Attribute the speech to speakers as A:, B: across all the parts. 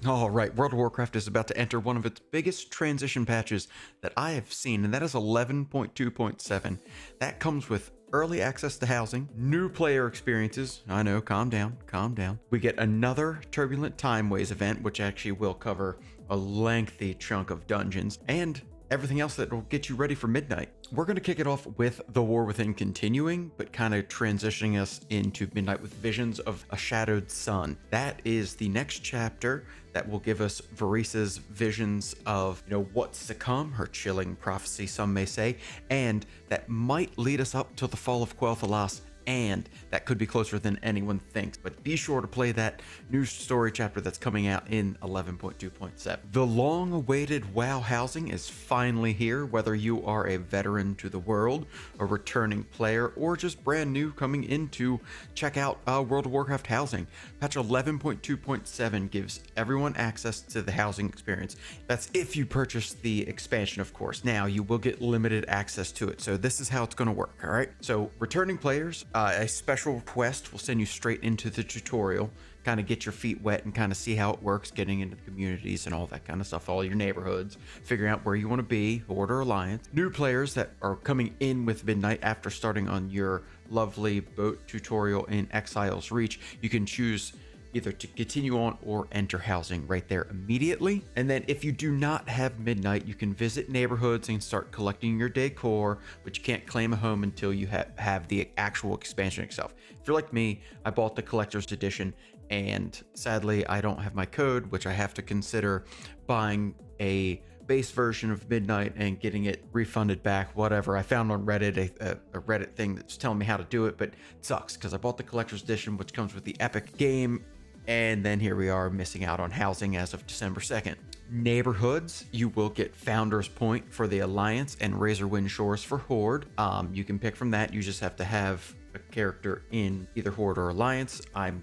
A: All right, World of Warcraft is about to enter one of its biggest transition patches that I have seen, and that is 11.2.7. That comes with early access to housing, new player experiences. I know, calm down, calm down. We get another Turbulent Timeways event, which actually will cover a lengthy chunk of dungeons, and everything else that will get you ready for midnight. We're going to kick it off with the War Within continuing, but kind of transitioning us into midnight with visions of a shadowed sun. That is the next chapter that will give us Varisa's visions of, what's to come, her chilling prophecy, some may say, and that might lead us up to the fall of Quel'Thalas, and that could be closer than anyone thinks. But be sure to play that new story chapter that's coming out in 11.2.7. The long-awaited WoW housing is finally here, whether you are a veteran to the world, a returning player, or just brand new coming in to check out World of Warcraft housing. Patch 11.2.7 gives everyone access to the housing experience. That's if you purchase the expansion, of course. Now, you will get limited access to it, so this is how it's going to work, all right? So, returning players, a special quest will send you straight into the tutorial, kind of get your feet wet and kind of see how it works, getting into the communities and all that kind of stuff, all your neighborhoods, figuring out where you want to be, Horde or Alliance. New players that are coming in with Midnight after starting on your lovely boat tutorial in Exile's Reach, you can choose either to continue on or enter housing right there immediately. And then if you do not have Midnight, you can visit neighborhoods and start collecting your Décor, but you can't claim a home until you have the actual expansion itself. If you're like me, I bought the collector's edition, and sadly I don't have my code, which I have to consider buying a base version of Midnight and getting it refunded back, whatever. I found on Reddit a Reddit thing that's telling me how to do it, but it sucks because I bought the collector's edition, which comes with the epic game, and then here we are missing out on housing as of December 2nd. Neighborhoods, you will get Founder's Point for the Alliance and Razorwind Shores for Horde. You can pick from that. You just have to have a character in either Horde or Alliance. I'm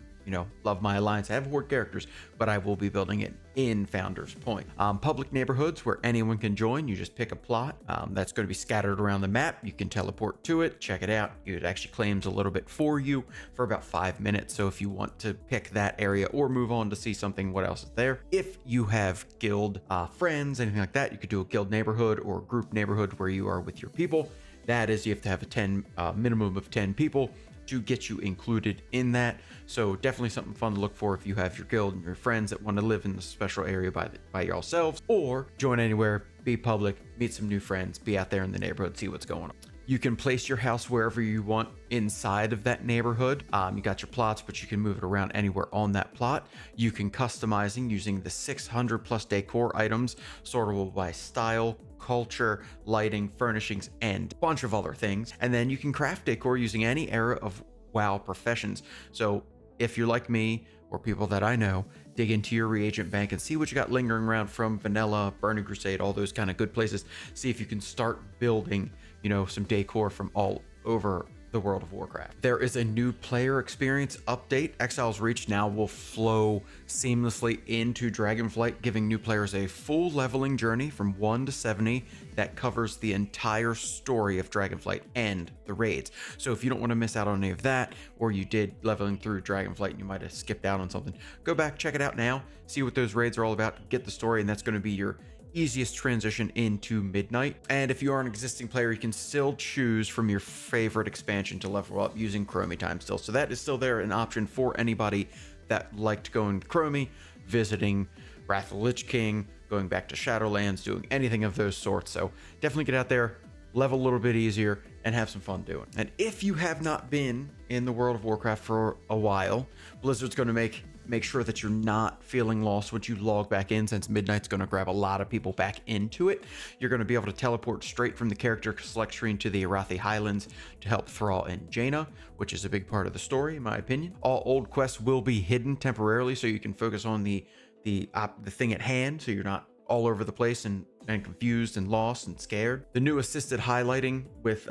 A: love my Alliance. I have Horde characters, but I will be building it in Founder's Point. Public neighborhoods where anyone can join. You just pick a plot that's going to be scattered around the map. You can teleport to it, check it out. It actually claims a little bit for you for about 5 minutes. So if you want to pick that area or move on to see something, what else is there? If you have guild friends, anything like that, you could do a guild neighborhood or group neighborhood where you are with your people. That is, you have to have a minimum of 10 people to get you included in that. So definitely something fun to look for if you have your guild and your friends that want to live in the special area by yourselves, or join anywhere, be public, meet some new friends, be out there in the neighborhood, see what's going on. You can place your house wherever you want inside of that neighborhood. You got your plots, but you can move it around anywhere on that plot. You can customizing using the 600 plus Décor items, sortable by style, culture, lighting, furnishings, and a bunch of other things. And then you can craft Décor using any era of WoW professions. So if you're like me or people that I know, dig into your reagent bank and see what you got lingering around from Vanilla, Burning Crusade, all those kind of good places. See if you can start building some Décor from all over the World of Warcraft. There is a new player experience update. Exile's Reach now will flow seamlessly into Dragonflight, giving new players a full leveling journey from 1 to 70 that covers the entire story of Dragonflight and the raids. So if you don't want to miss out on any of that, or you did leveling through Dragonflight and you might have skipped out on something, go back, check it out now, see what those raids are all about, get the story, and that's going to be your easiest transition into Midnight. And if you are an existing player, you can still choose from your favorite expansion to level up using Chromie time still. So that is still there, an option for anybody that liked going to Chromie, visiting Wrath of the Lich King, going back to Shadowlands, doing anything of those sorts. So definitely get out there, level a little bit easier, and have some fun doing. And if you have not been in the World of Warcraft for a while, Blizzard's going to make sure that you're not feeling lost once you log back in, since Midnight's going to grab a lot of people back into it. You're going to be able to teleport straight from the character select screen to the Arathi Highlands to help Thrall and Jaina, which is a big part of the story, in my opinion. All old quests will be hidden temporarily, so you can focus on the thing at hand, so you're not all over the place and confused and lost and scared. The new assisted highlighting with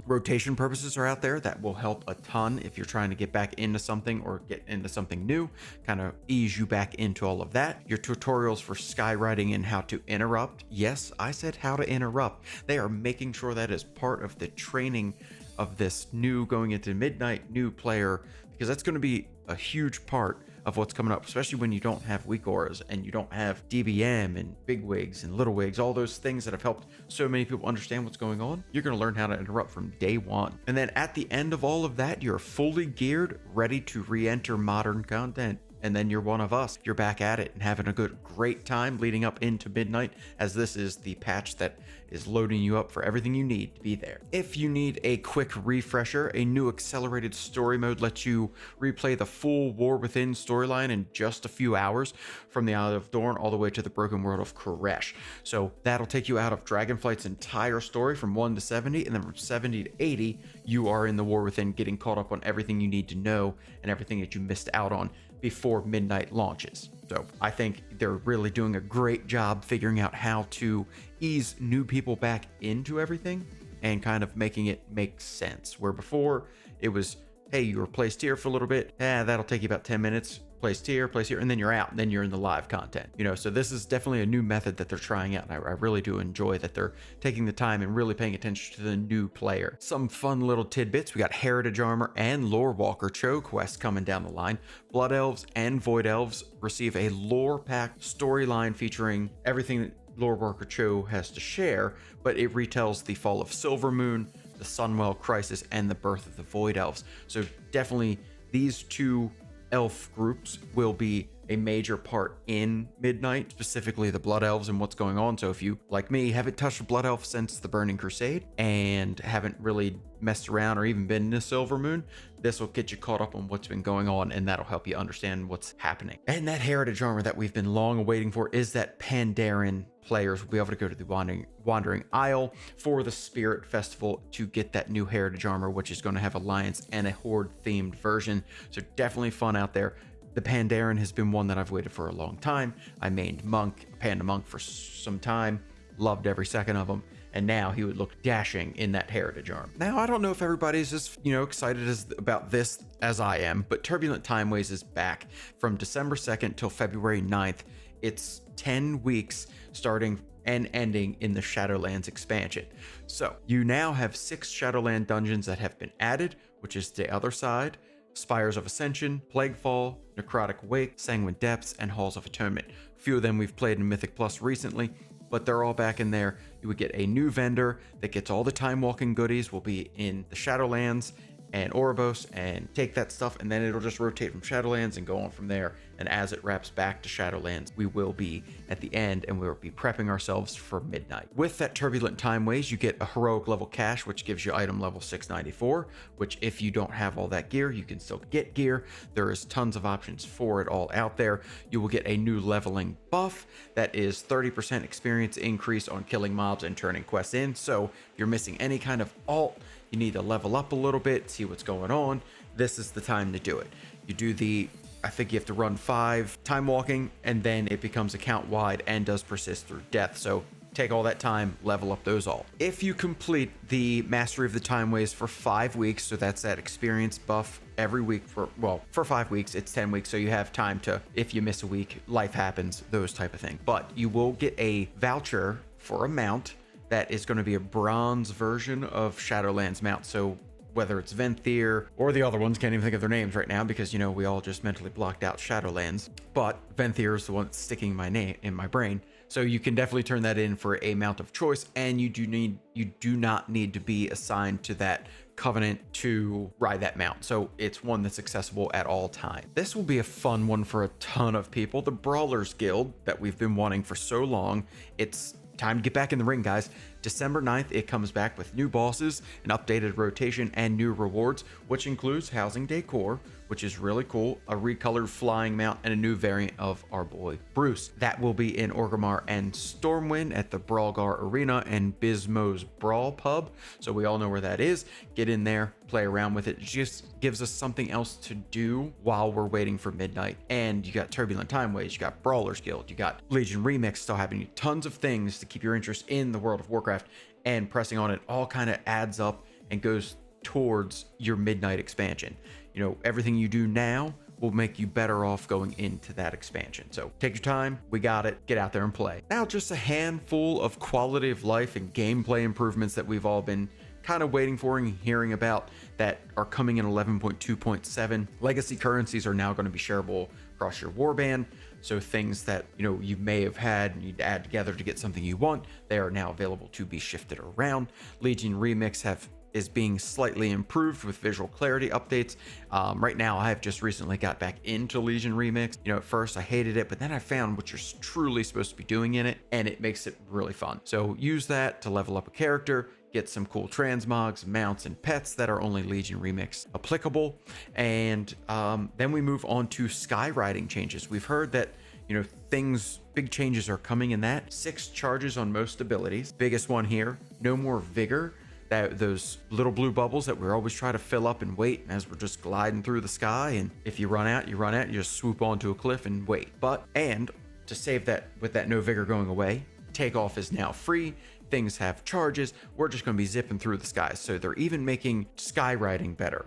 A: rotation purposes are out there that will help a ton if you're trying to get back into something or get into something new, kind of ease you back into all of that. Your tutorials for skywriting and how to interrupt. Yes, I said how to interrupt. They are making sure that is part of the training of this new going into Midnight new player, because that's going to be a huge part of what's coming up, especially when you don't have weak auras and you don't have DBM and big wigs and little wigs, all those things that have helped so many people understand what's going on. You're going to learn how to interrupt from day one. And then at the end of all of that, you're fully geared, ready to re-enter modern content. And then you're one of us. You're back at it and having a great time leading up into midnight, as this is the patch that is loading you up for everything you need to be there. If you need a quick refresher, a new accelerated story mode lets you replay the full War Within storyline in just a few hours, from the Isle of Dorn all the way to the broken world of Koresh. So that'll take you out of Dragonflight's entire story from 1 to 70, and then from 70 to 80, you are in the War Within, getting caught up on everything you need to know and everything that you missed out on before midnight launches. So I think they're really doing a great job figuring out how to ease new people back into everything and kind of making it make sense. Where before it was, hey, you were placed here for a little bit, that'll take you about 10 minutes, placed here, and then you're out, and then you're in the live content. So this is definitely a new method that they're trying out, and I really do enjoy that they're taking the time and really paying attention to the new player. Some fun little tidbits: we got Heritage Armor and Lore Walker Cho quests coming down the line. Blood Elves and Void Elves receive a lore-packed storyline featuring everything that Lore Walker Cho has to share, but it retells the fall of Silvermoon, the Sunwell Crisis, and the birth of the Void Elves. So definitely these two elf groups will be a major part in Midnight, specifically the Blood Elves and what's going on. So if you, like me, haven't touched a Blood Elf since the Burning Crusade and haven't really messed around or even been to Silvermoon, this will get you caught up on what's been going on, and that'll help you understand what's happening. And that Heritage Armor that we've been long awaiting for is that Pandaren players will be able to go to the Wandering Isle for the Spirit Festival to get that new Heritage Armor, which is going to have Alliance and a Horde themed version. So definitely fun out there. The Pandaren has been one that I've waited for a long time. I mained Panda Monk for some time, loved every second of him, and now he would look dashing in that Heritage Armor. Now, I don't know if everybody's as excited about this as I am, but Turbulent Timeways is back from December 2nd till February 9th. It's 10 weeks starting and ending in the Shadowlands expansion. So you now have 6 Shadowland dungeons that have been added, which is the other side: Spires of Ascension, Plaguefall, Necrotic Wake, Sanguine Depths, and Halls of Atonement. A few of them we've played in Mythic Plus recently, but they're all back in there. You would get a new vendor that gets all the time walking goodies, will be in the Shadowlands and Oribos, and take that stuff, and then it'll just rotate from Shadowlands and go on from there. And as it wraps back to Shadowlands, we will be at the end, and we'll be prepping ourselves for midnight. With that Turbulent Timeways, you get a heroic level cache, which gives you item level 694, which if you don't have all that gear, you can still get gear. There is tons of options for it all out there. You will get a new leveling buff that is 30% experience increase on killing mobs and turning quests in. So if you're missing any kind of alt, you need to level up a little bit, see what's going on, this is the time to do it. You do I think you have to run 5 time walking, and then it becomes account wide and does persist through death. So take all that time, level up those all. If you complete the Mastery of the Timeways for 5 weeks, so that's that experience buff every week for 5 weeks, it's 10 weeks. So you have time to, if you miss a week, life happens, those type of thing. But you will get a voucher for a mount that is going to be a bronze version of Shadowlands mount. So whether it's Venthyr or the other ones, can't even think of their names right now because we all just mentally blocked out Shadowlands, but Venthyr is the one that's sticking my name in my brain. So you can definitely turn that in for a mount of choice, and you do not need to be assigned to that covenant to ride that mount. So it's one that's accessible at all times. This will be a fun one for a ton of people. The Brawlers Guild that we've been wanting for so long. It's time to get back in the ring, guys. December 9th, it comes back with new bosses, an updated rotation, and new rewards, which includes housing Décor, which is really cool, a recolored flying mount, and a new variant of our boy Bruce. That will be in Orgrimmar and Stormwind at the Brawlgar Arena and Bismo's Brawl Pub. So we all know where that is. Get in there, play around with it. It just gives us something else to do while we're waiting for midnight. And you got Turbulent Timeways, you got Brawlers Guild, you got Legion Remix still happening. Tons of things to keep your interest in the world of Warcraft, and pressing on it all kind of adds up and goes towards your midnight expansion. Everything you do now will make you better off going into that expansion. So take your time, we got it, get out there and play. Now, just a handful of quality of life and gameplay improvements that we've all been kind of waiting for and hearing about that are coming in 11.2.7. Legacy currencies are now going to be shareable across your warband. So things that, you may have had and you'd add together to get something you want, they are now available to be shifted around. Legion Remix is being slightly improved with visual clarity updates. Right now, I have just recently got back into Legion Remix. At first I hated it, but then I found what you're truly supposed to be doing in it, and it makes it really fun. So use that to level up a character, get some cool transmogs, mounts, and pets that are only Legion Remix applicable. And then we move on to skywriting changes. We've heard that big changes are coming in that. 6 charges on most abilities. Biggest one here, no more vigor. Those little blue bubbles that we're always trying to fill up and wait as we're just gliding through the sky. And if you run out, you just swoop onto a cliff and wait. And to save that, with that no vigor going away, takeoff is now free. Things have charges. We're just going to be zipping through the skies. So they're even making skywriting better.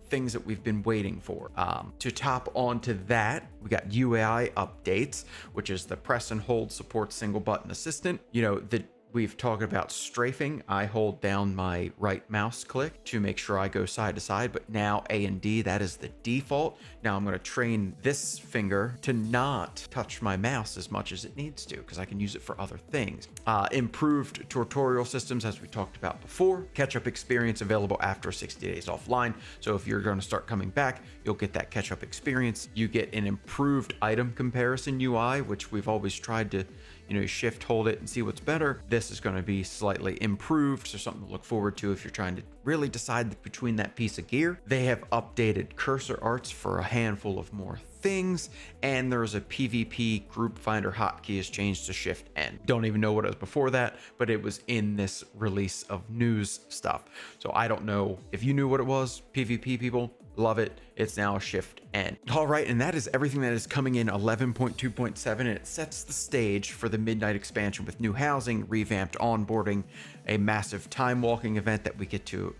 A: Things that we've been waiting for. To top onto that, we got UI updates, which is the press and hold support single button assistant. We've talked about strafing. I hold down my right mouse click to make sure I go side to side, but now A and D, that is the default. Now I'm going to train this finger to not touch my mouse as much as it needs to, because I can use it for other things. Improved tutorial systems, as we talked about before. Catch-up experience available after 60 days offline. So if you're going to start coming back, you'll get that catch-up experience. You get an improved item comparison UI, which we've always tried to shift, hold it, and see what's better. This is going to be slightly improved, so something to look forward to if you're trying to really decide between that piece of gear. They have updated cursor arts for a handful of more things, and there's a PvP group finder hotkey is changed to Shift N. Don't even know what it was before that, but it was in this release of news stuff. So I don't know if you knew what it was. PvP people, love it. It's now a Shift N. All right, and that is everything that is coming in 11.2.7, and it sets the stage for the Midnight expansion with new housing, revamped onboarding, a massive time walking event that we get to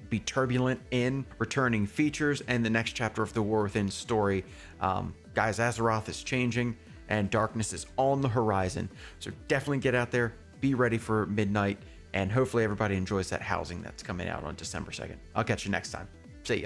A: be turbulent in, returning features, and the next chapter of the War Within story. Guys, Azeroth is changing and darkness is on the horizon. So definitely get out there, be ready for Midnight, and hopefully everybody enjoys that housing that's coming out on December 2nd. I'll catch you next time. See ya.